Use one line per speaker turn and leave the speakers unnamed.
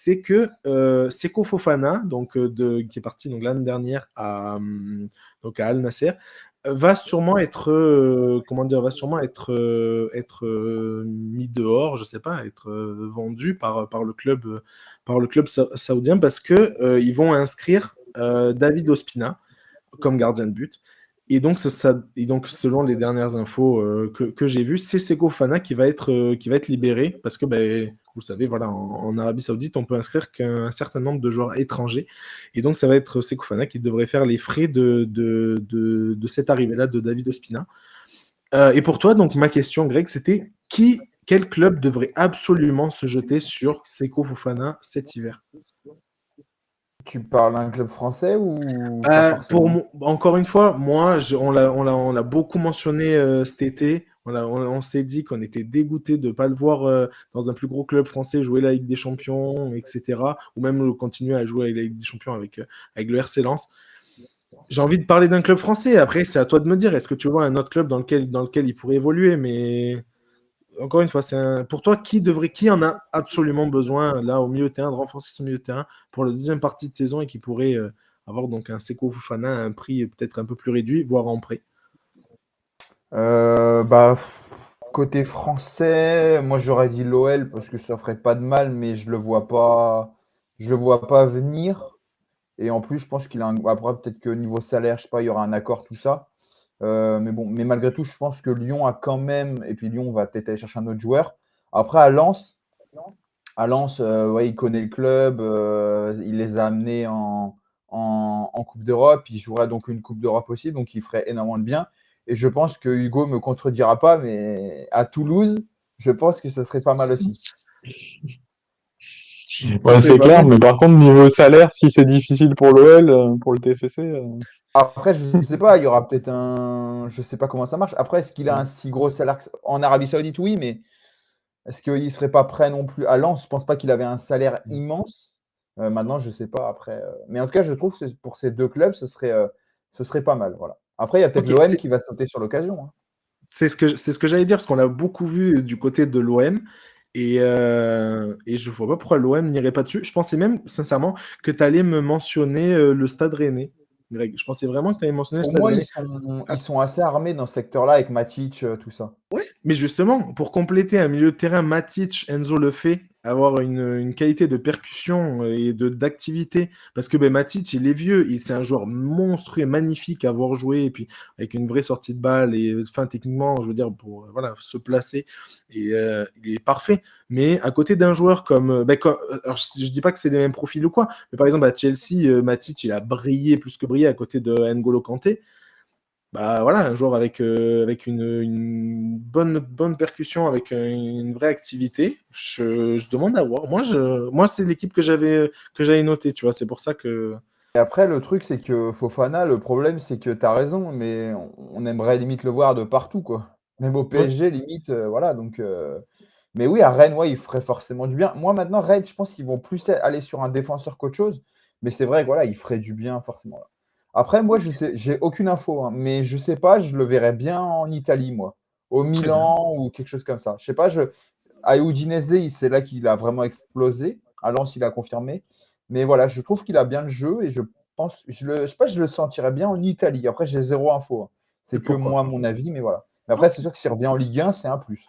c'est que Seko Fofana, qui est parti donc, l'année dernière donc à Al Nasser, va sûrement être, mis dehors, je sais pas, être vendu par le club saoudien parce que ils vont inscrire David Ospina comme gardien de but. Et donc, selon les dernières infos que j'ai vues, c'est Seko Fofana qui va être libéré parce que, ben, vous savez, voilà, en Arabie Saoudite, on peut inscrire qu'un certain nombre de joueurs étrangers. Et donc, ça va être Seko Fofana qui devrait faire les frais de cette arrivée-là de David Ospina. Et pour toi, donc, ma question, Greg, c'était quel club devrait absolument se jeter sur Seko Fofana cet hiver?
Tu parles d'un club français ou pas forcément?
Encore une fois, moi, on l'a beaucoup mentionné cet été. On s'est dit qu'on était dégoûté de ne pas le voir dans un plus gros club français jouer la Ligue des Champions, etc. Ou même continuer à jouer avec la Ligue des Champions avec le RC Lens. J'ai envie de parler d'un club français. Après, c'est à toi de me dire, est-ce que tu vois un autre club dans lequel il pourrait évoluer? Mais encore une fois, pour toi, qui en a absolument besoin là au milieu de terrain, de renforcer son milieu de terrain pour la deuxième partie de saison et qui pourrait avoir donc un Seko Fofana à un prix peut-être un peu plus réduit, voire en prêt?
Bah, côté français, moi j'aurais dit l'OL parce que ça ferait pas de mal, mais je le vois pas venir. Et en plus, je pense qu'il a après, peut-être que niveau salaire, je sais pas, il y aura un accord, tout ça. Mais bon, mais malgré tout, je pense que Lyon a quand même, et puis Lyon va peut-être aller chercher un autre joueur. Après, à Lens, ouais, il connaît le club, il les a amenés en Coupe d'Europe, il jouerait donc une Coupe d'Europe aussi, donc il ferait énormément de bien. Et je pense que Hugo me contredira pas, mais à Toulouse, je pense que ce serait pas mal aussi.
Ce
Ouais,
serait
c'est
pas
clair,
mal.
mais par contre, niveau salaire, si c'est difficile pour l'OL, pour le TFC,
Après, je sais pas, il y aura peut-être je sais pas comment ça marche. Après, est-ce qu'il a un si gros salaire en Arabie Saoudite? Oui, mais est-ce qu'il serait pas prêt non plus à Lens? Je pense pas qu'il avait un salaire immense. Maintenant, je sais pas après. Mais en tout cas, je trouve que pour ces deux clubs, ce serait pas mal. Voilà. Après, il y a peut-être
Ok,
l'OM qui va sauter sur l'occasion, hein.
c'est ce que j'allais dire, parce qu'on a beaucoup vu du côté de l'OM. Et je vois pas pourquoi l'OM n'irait pas dessus. Je pensais même, sincèrement, que tu allais me mentionner le Stade Rennais, Greg. Je pensais vraiment que tu allais mentionner le
Pour
Stade
moi, ils
Rennais.
sont, ils sont assez armés dans ce secteur-là avec Matic, tout ça.
Ouais, mais justement, pour compléter un milieu de terrain, Matic, Enzo le fait, avoir une qualité de percussion et d'activité, parce que ben, Matic, il est vieux, c'est un joueur monstrueux, magnifique à voir jouer, et puis avec une vraie sortie de balle, et enfin, techniquement, je veux dire, pour voilà, se placer, et il est parfait. Mais à côté d'un joueur alors, je dis pas que c'est les mêmes profils ou quoi, mais par exemple, à Chelsea, Matic, il a brillé plus que brillé à côté de N'Golo Kanté. Bah voilà, un joueur avec une bonne percussion, avec une vraie activité. Je demande à voir. Moi c'est l'équipe que j'avais notée, tu vois. C'est pour ça que.
Et après, le truc, c'est que Fofana, le problème, c'est que tu as raison, mais on aimerait limite le voir de partout, quoi. Même au
Ouais,
PSG, limite, voilà. Donc, mais oui, à Rennes, ouais, il ferait forcément du bien. Moi, maintenant, Rennes, je pense qu'ils vont plus aller sur un défenseur qu'autre chose. Mais c'est vrai que voilà, il ferait du bien, forcément. Après, moi, je sais, j'ai aucune info, hein, mais je sais pas, je le verrais bien en Italie, moi. Au
très bien.
Milan ou quelque chose comme ça. Je sais pas, à Udinese, c'est là qu'il a vraiment explosé. À Lens, il a confirmé. Mais voilà, je trouve qu'il a bien le jeu et je pense, je sais pas, je le sentirais bien en Italie. Après, j'ai zéro info, hein. C'est que
Pourquoi
moi,
pas.
mon avis, mais voilà. Mais après,
Ok.
c'est sûr que s'il revient en Ligue 1, c'est un plus.